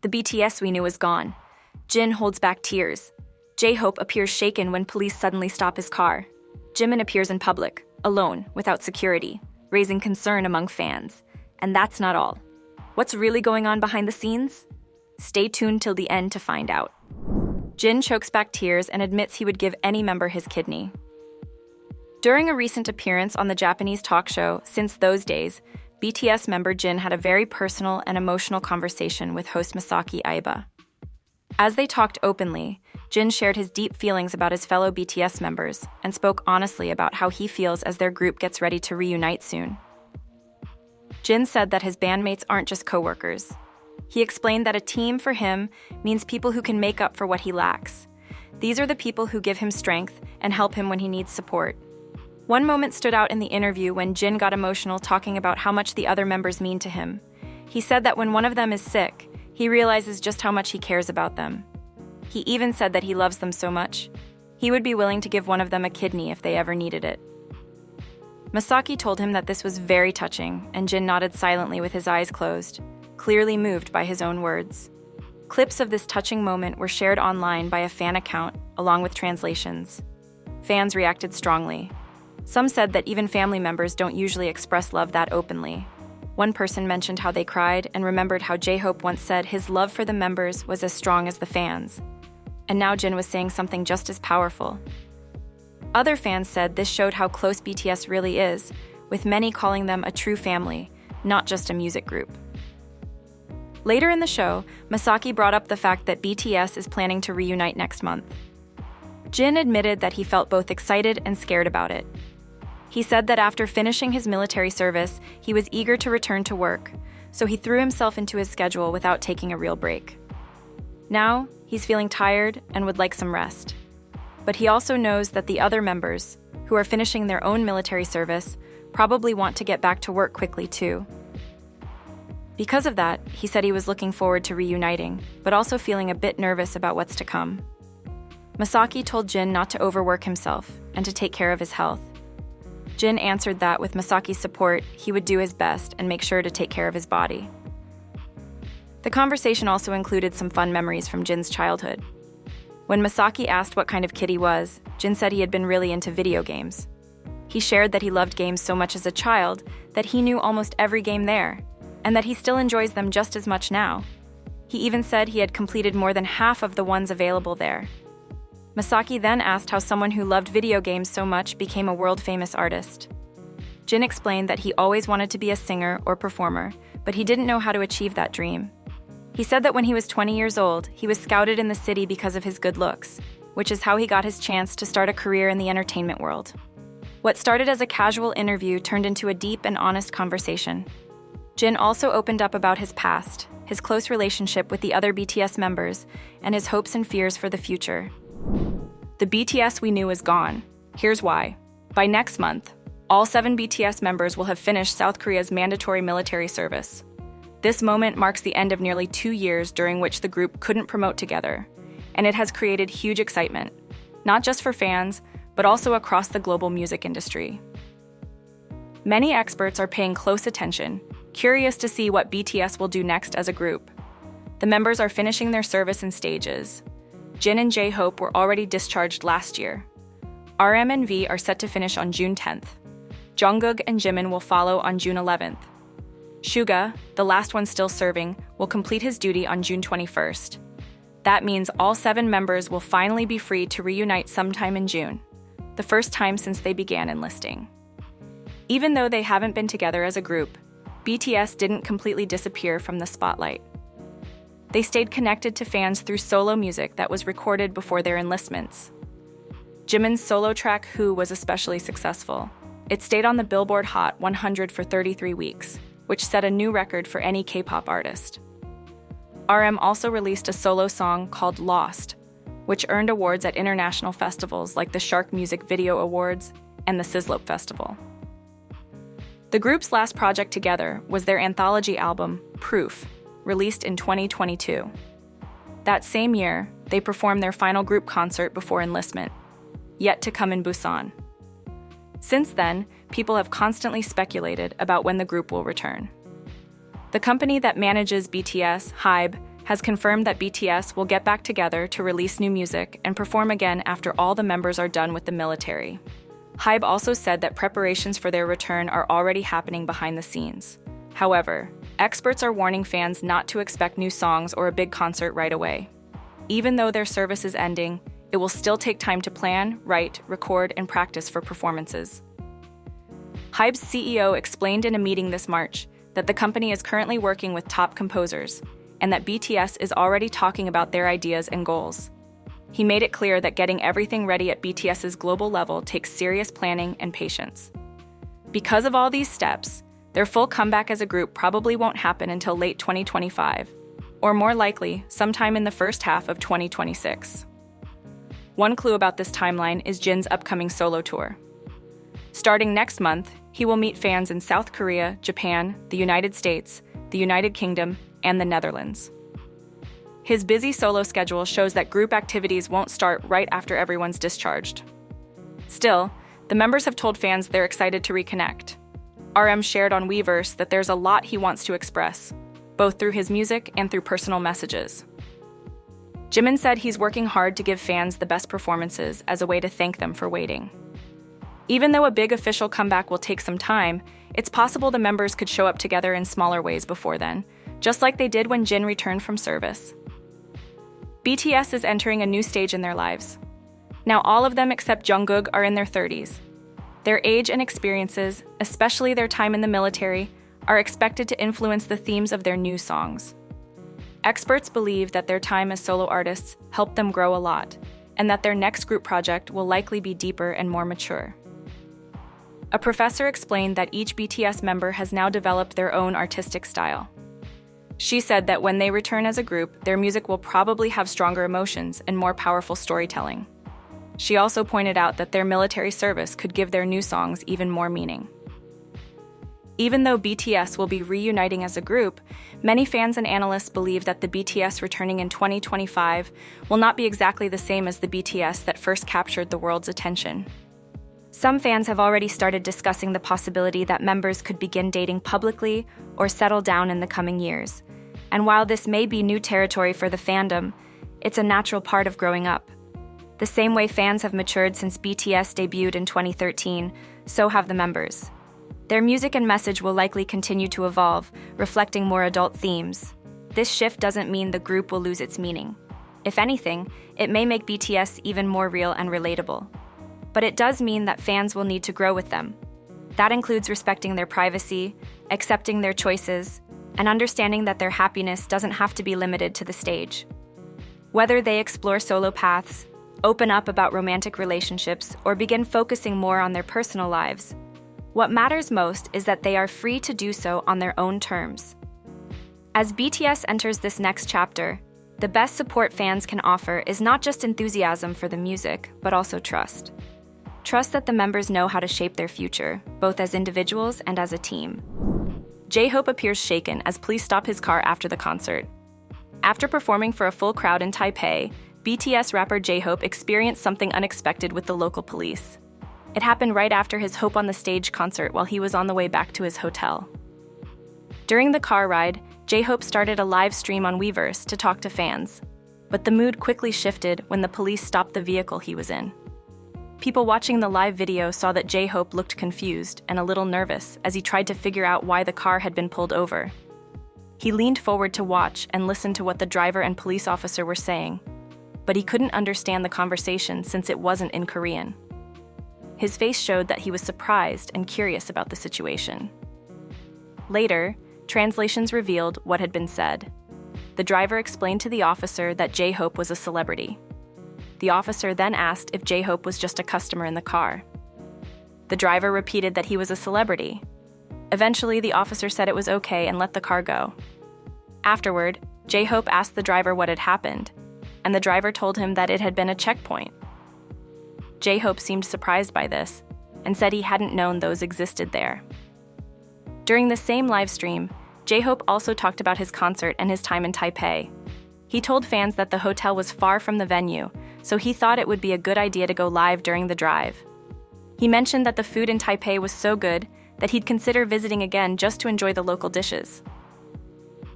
The BTS we knew is gone. Jin holds back tears. J-Hope appears shaken when police suddenly stop his car. Jimin appears in public, alone, without security, raising concern among fans. And that's not all. What's really going on behind the scenes? Stay tuned till the end to find out. Jin chokes back tears and admits he would give any member his kidney. During a recent appearance on the Japanese talk show Since Those Days, BTS member Jin had a very personal and emotional conversation with host Masaki Aiba. As they talked openly, Jin shared his deep feelings about his fellow BTS members and spoke honestly about how he feels as their group gets ready to reunite soon. Jin said that his bandmates aren't just co-workers. He explained that a team for him means people who can make up for what he lacks. These are the people who give him strength and help him when he needs support. One moment stood out in the interview when Jin got emotional talking about how much the other members mean to him. He said that when one of them is sick, he realizes just how much he cares about them. He even said that he loves them so much, he would be willing to give one of them a kidney if they ever needed it. Masaki told him that this was very touching, and Jin nodded silently with his eyes closed, clearly moved by his own words. Clips of this touching moment were shared online by a fan account, along with translations. Fans reacted strongly. Some said that even family members don't usually express love that openly. One person mentioned how they cried and remembered how J-Hope once said his love for the members was as strong as the fans. And now Jin was saying something just as powerful. Other fans said this showed how close BTS really is, with many calling them a true family, not just a music group. Later in the show, Masaki brought up the fact that BTS is planning to reunite next month. Jin admitted that he felt both excited and scared about it. He said that after finishing his military service, he was eager to return to work, so he threw himself into his schedule without taking a real break. Now, he's feeling tired and would like some rest. But he also knows that the other members, who are finishing their own military service, probably want to get back to work quickly too. Because of that, he said he was looking forward to reuniting, but also feeling a bit nervous about what's to come. Masaki told Jin not to overwork himself and to take care of his health. Jin answered that with Masaki's support, he would do his best and make sure to take care of his body. The conversation also included some fun memories from Jin's childhood. When Masaki asked what kind of kid he was, Jin said he had been really into video games. He shared that he loved games so much as a child that he knew almost every game there, and that he still enjoys them just as much now. He even said he had completed more than half of the ones available there. Masaki then asked how someone who loved video games so much became a world-famous artist. Jin explained that he always wanted to be a singer or performer, but he didn't know how to achieve that dream. He said that when he was 20 years old, he was scouted in the city because of his good looks, which is how he got his chance to start a career in the entertainment world. What started as a casual interview turned into a deep and honest conversation. Jin also opened up about his past, his close relationship with the other BTS members, and his hopes and fears for the future. The BTS we knew is gone. Here's why. By next month, all 7 BTS members will have finished South Korea's mandatory military service. This moment marks the end of nearly 2 years during which the group couldn't promote together, and it has created huge excitement, not just for fans, but also across the global music industry. Many experts are paying close attention, curious to see what BTS will do next as a group. The members are finishing their service in stages. Jin and J-Hope were already discharged last year. RM and V are set to finish on June 10th. Jungkook and Jimin will follow on June 11th. Suga, the last one still serving, will complete his duty on June 21st. That means all 7 members will finally be free to reunite sometime in June, the first time since they began enlisting. Even though they haven't been together as a group, BTS didn't completely disappear from the spotlight. They stayed connected to fans through solo music that was recorded before their enlistments. Jimin's solo track Who was especially successful. It stayed on the Billboard Hot 100 for 33 weeks, which set a new record for any K-pop artist. RM also released a solo song called Lost, which earned awards at international festivals like the Shark Music Video Awards and the Sizzlope Festival. The group's last project together was their anthology album, Proof, released in 2022. That same year, they performed their final group concert before enlistment, yet to come in Busan. Since then, people have constantly speculated about when the group will return. The company that manages BTS, HYBE, has confirmed that BTS will get back together to release new music and perform again after all the members are done with the military. Hybe also said that preparations for their return are already happening behind the scenes. However, experts are warning fans not to expect new songs or a big concert right away. Even though their service is ending, it will still take time to plan, write, record, and practice for performances. Hybe's CEO explained in a meeting this March that the company is currently working with top composers, and that BTS is already talking about their ideas and goals. He made it clear that getting everything ready at BTS's global level takes serious planning and patience. Because of all these steps, their full comeback as a group probably won't happen until late 2025, or more likely, sometime in the first half of 2026. One clue about this timeline is Jin's upcoming solo tour. Starting next month, he will meet fans in South Korea, Japan, the United States, the United Kingdom, and the Netherlands. His busy solo schedule shows that group activities won't start right after everyone's discharged. Still, the members have told fans they're excited to reconnect. RM shared on Weverse that there's a lot he wants to express, both through his music and through personal messages. Jimin said he's working hard to give fans the best performances as a way to thank them for waiting. Even though a big official comeback will take some time, it's possible the members could show up together in smaller ways before then, just like they did when Jin returned from service. BTS is entering a new stage in their lives. Now all of them except Jungkook are in their 30s. Their age and experiences, especially their time in the military, are expected to influence the themes of their new songs. Experts believe that their time as solo artists helped them grow a lot, and that their next group project will likely be deeper and more mature. A professor explained that each BTS member has now developed their own artistic style. She said that when they return as a group, their music will probably have stronger emotions and more powerful storytelling. She also pointed out that their military service could give their new songs even more meaning. Even though BTS will be reuniting as a group, many fans and analysts believe that the BTS returning in 2025 will not be exactly the same as the BTS that first captured the world's attention. Some fans have already started discussing the possibility that members could begin dating publicly or settle down in the coming years. And while this may be new territory for the fandom, it's a natural part of growing up. The same way fans have matured since BTS debuted in 2013, so have the members. Their music and message will likely continue to evolve, reflecting more adult themes. This shift doesn't mean the group will lose its meaning. If anything, it may make BTS even more real and relatable. But it does mean that fans will need to grow with them. That includes respecting their privacy, accepting their choices, and understanding that their happiness doesn't have to be limited to the stage. Whether they explore solo paths, open up about romantic relationships, or begin focusing more on their personal lives, what matters most is that they are free to do so on their own terms. As BTS enters this next chapter, the best support fans can offer is not just enthusiasm for the music, but also trust. Trust that the members know how to shape their future, both as individuals and as a team. J-Hope appears shaken as police stop his car after the concert. After performing for a full crowd in Taipei, BTS rapper J-Hope experienced something unexpected with the local police. It happened right after his Hope on the Stage concert while he was on the way back to his hotel. During the car ride, J-Hope started a live stream on Weverse to talk to fans, but the mood quickly shifted when the police stopped the vehicle he was in. People watching the live video saw that J-Hope looked confused and a little nervous as he tried to figure out why the car had been pulled over. He leaned forward to watch and listen to what the driver and police officer were saying, but he couldn't understand the conversation since it wasn't in Korean. His face showed that he was surprised and curious about the situation. Later, translations revealed what had been said. The driver explained to the officer that J-Hope was a celebrity. The officer then asked if J-Hope was just a customer in the car. The driver repeated that he was a celebrity. Eventually, the officer said it was okay and let the car go. Afterward, J-Hope asked the driver what had happened, and the driver told him that it had been a checkpoint. J-Hope seemed surprised by this and said he hadn't known those existed there. During the same live stream, J-Hope also talked about his concert and his time in Taipei. He told fans that the hotel was far from the venue, so he thought it would be a good idea to go live during the drive. He mentioned that the food in Taipei was so good that he'd consider visiting again just to enjoy the local dishes.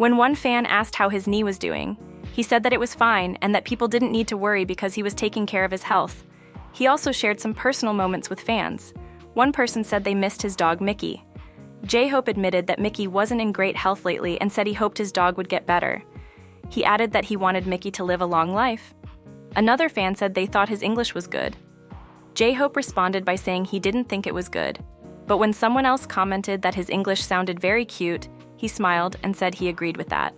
When one fan asked how his knee was doing, he said that it was fine and that people didn't need to worry because he was taking care of his health. He also shared some personal moments with fans. One person said they missed his dog Mickey. J-Hope admitted that Mickey wasn't in great health lately and said he hoped his dog would get better. He added that he wanted Mickey to live a long life. Another fan said they thought his English was good. J-Hope responded by saying he didn't think it was good. But when someone else commented that his English sounded very cute, he smiled and said he agreed with that.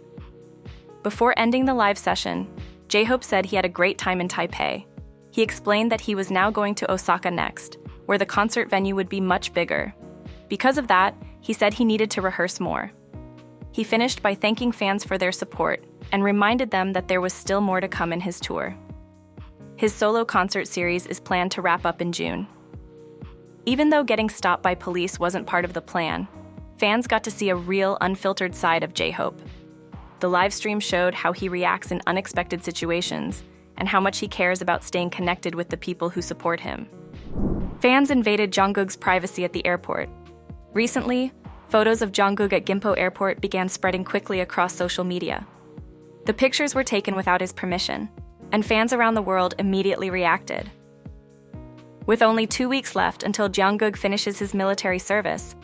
Before ending the live session, J-Hope said he had a great time in Taipei. He explained that he was now going to Osaka next, where the concert venue would be much bigger. Because of that, he said he needed to rehearse more. He finished by thanking fans for their support and reminded them that there was still more to come in his tour. His solo concert series is planned to wrap up in June. Even though getting stopped by police wasn't part of the plan, fans got to see a real, unfiltered side of J-Hope. The live stream showed how he reacts in unexpected situations and how much he cares about staying connected with the people who support him. Fans invaded Jungkook's privacy at the airport. Recently, photos of Jungkook at Gimpo Airport began spreading quickly across social media. The pictures were taken without his permission, and fans around the world immediately reacted. With only 2 weeks left until Jungkook finishes his military service,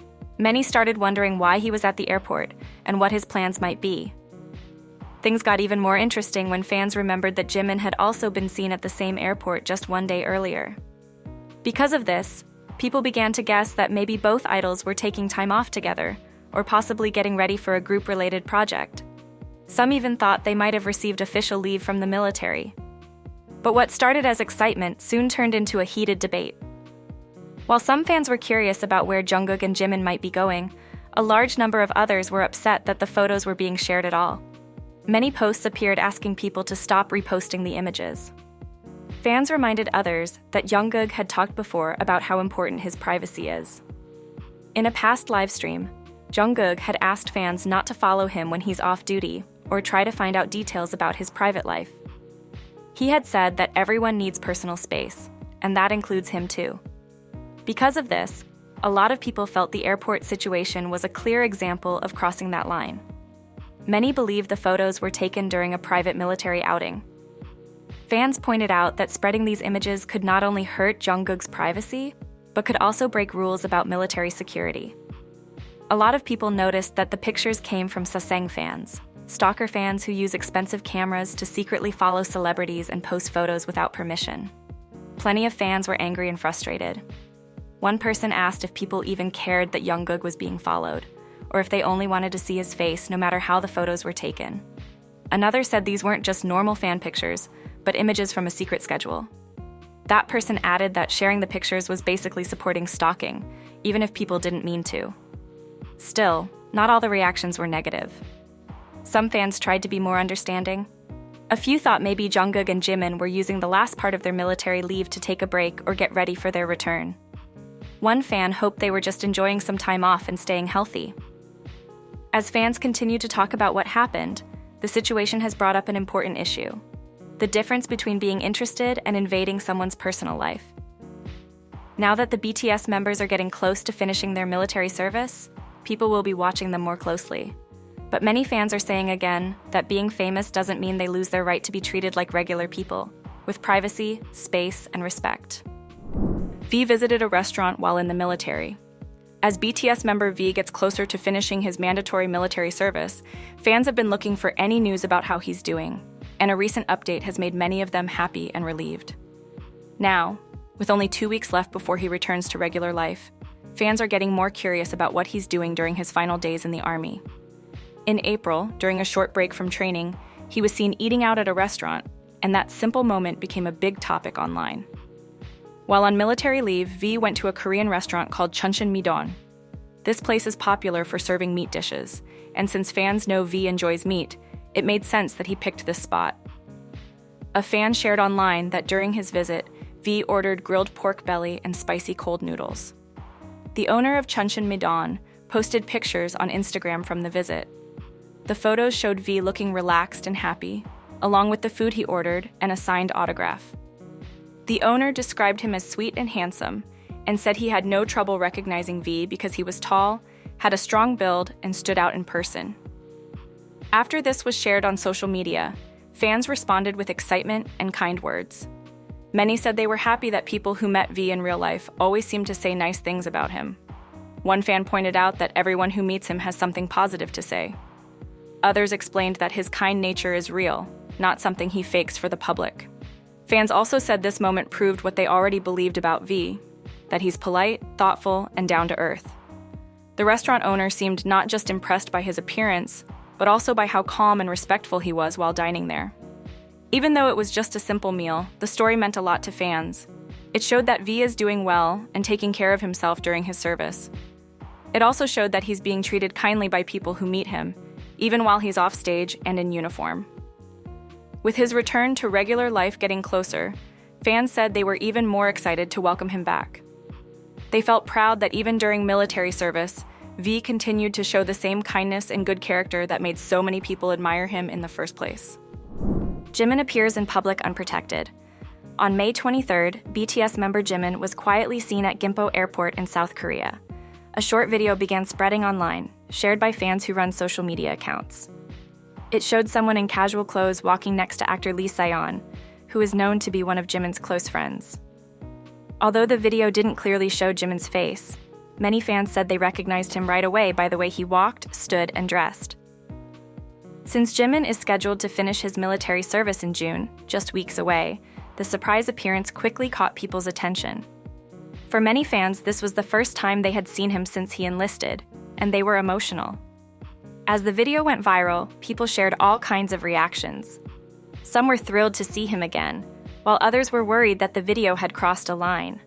many started wondering why he was at the airport and what his plans might be. Things got even more interesting when fans remembered that Jimin had also been seen at the same airport just 1 day earlier. Because of this, people began to guess that maybe both idols were taking time off together, or possibly getting ready for a group-related project. Some even thought they might have received official leave from the military. But what started as excitement soon turned into a heated debate. While some fans were curious about where Jungkook and Jimin might be going, a large number of others were upset that the photos were being shared at all. Many posts appeared asking people to stop reposting the images. Fans reminded others that Jungkook had talked before about how important his privacy is. In a past live stream, Jungkook had asked fans not to follow him when he's off duty or try to find out details about his private life. He had said that everyone needs personal space, and that includes him too. Because of this, a lot of people felt the airport situation was a clear example of crossing that line. Many believed the photos were taken during a private military outing. Fans pointed out that spreading these images could not only hurt Jungkook's privacy, but could also break rules about military security. A lot of people noticed that the pictures came from sasaeng fans, stalker fans who use expensive cameras to secretly follow celebrities and post photos without permission. Plenty of fans were angry and frustrated. One person asked if people even cared that Jungkook was being followed, or if they only wanted to see his face no matter how the photos were taken. Another said these weren't just normal fan pictures, but images from a secret schedule. That person added that sharing the pictures was basically supporting stalking, even if people didn't mean to. Still, not all the reactions were negative. Some fans tried to be more understanding. A few thought maybe Jungkook and Jimin were using the last part of their military leave to take a break or get ready for their return. One fan hoped they were just enjoying some time off and staying healthy. As fans continue to talk about what happened, the situation has brought up an important issue: the difference between being interested and invading someone's personal life. Now that the BTS members are getting close to finishing their military service, people will be watching them more closely. But many fans are saying again that being famous doesn't mean they lose their right to be treated like regular people, with privacy, space, and respect. V visited a restaurant while in the military. As BTS member V gets closer to finishing his mandatory military service, fans have been looking for any news about how he's doing, and a recent update has made many of them happy and relieved. Now, with only 2 weeks left before he returns to regular life, fans are getting more curious about what he's doing during his final days in the army. In April, during a short break from training, he was seen eating out at a restaurant, and that simple moment became a big topic online. While on military leave, V went to a Korean restaurant called Chuncheon Midon. This place is popular for serving meat dishes, and since fans know V enjoys meat, it made sense that he picked this spot. A fan shared online that during his visit, V ordered grilled pork belly and spicy cold noodles. The owner of Chuncheon Midon posted pictures on Instagram from the visit. The photos showed V looking relaxed and happy, along with the food he ordered and a signed autograph. The owner described him as sweet and handsome, and said he had no trouble recognizing V because he was tall, had a strong build, and stood out in person. After this was shared on social media, fans responded with excitement and kind words. Many said they were happy that people who met V in real life always seem to say nice things about him. One fan pointed out that everyone who meets him has something positive to say. Others explained that his kind nature is real, not something he fakes for the public. Fans also said this moment proved what they already believed about V, that he's polite, thoughtful, and down to earth. The restaurant owner seemed not just impressed by his appearance, but also by how calm and respectful he was while dining there. Even though it was just a simple meal, the story meant a lot to fans. It showed that V is doing well and taking care of himself during his service. It also showed that he's being treated kindly by people who meet him, even while he's off stage and in uniform. With his return to regular life getting closer, fans said they were even more excited to welcome him back. They felt proud that even during military service, V continued to show the same kindness and good character that made so many people admire him in the first place. Jimin appears in public unprotected. On May 23rd, BTS member Jimin was quietly seen at Gimpo Airport in South Korea. A short video began spreading online, shared by fans who run social media accounts. It showed someone in casual clothes walking next to actor Lee Se-yeon, who is known to be one of Jimin's close friends. Although the video didn't clearly show Jimin's face, many fans said they recognized him right away by the way he walked, stood, and dressed. Since Jimin is scheduled to finish his military service in June, just weeks away, the surprise appearance quickly caught people's attention. For many fans, this was the first time they had seen him since he enlisted, and they were emotional. As the video went viral, people shared all kinds of reactions. Some were thrilled to see him again, while others were worried that the video had crossed a line.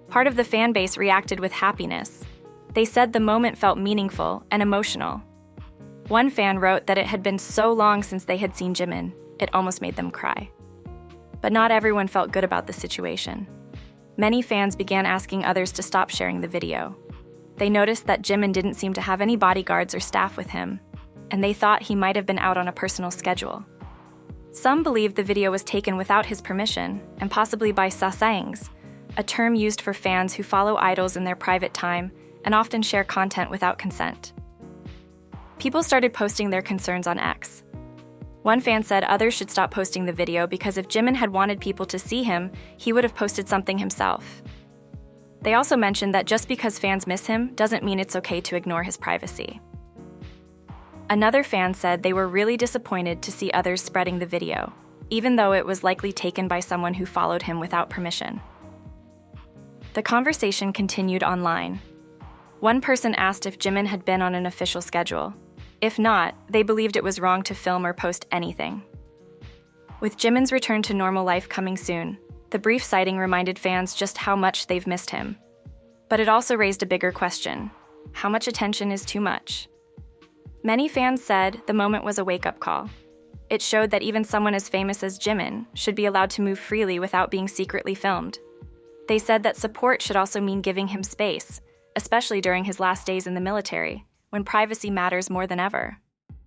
Part of the fan base reacted with happiness. They said the moment felt meaningful and emotional. One fan wrote that it had been so long since they had seen Jimin, it almost made them cry. But not everyone felt good about the situation. Many fans began asking others to stop sharing the video. They noticed that Jimin didn't seem to have any bodyguards or staff with him, and they thought he might have been out on a personal schedule. Some believed the video was taken without his permission, and possibly by sasaengs, a term used for fans who follow idols in their private time and often share content without consent. People started posting their concerns on X. One fan said others should stop posting the video because if Jimin had wanted people to see him, he would have posted something himself. They also mentioned that just because fans miss him doesn't mean it's okay to ignore his privacy. Another fan said they were really disappointed to see others spreading the video, even though it was likely taken by someone who followed him without permission. The conversation continued online. One person asked if Jimin had been on an official schedule. If not, they believed it was wrong to film or post anything. With Jimin's return to normal life coming soon, the brief sighting reminded fans just how much they've missed him. But it also raised a bigger question: how much attention is too much? Many fans said the moment was a wake-up call. It showed that even someone as famous as Jimin should be allowed to move freely without being secretly filmed. They said that support should also mean giving him space, especially during his last days in the military, when privacy matters more than ever.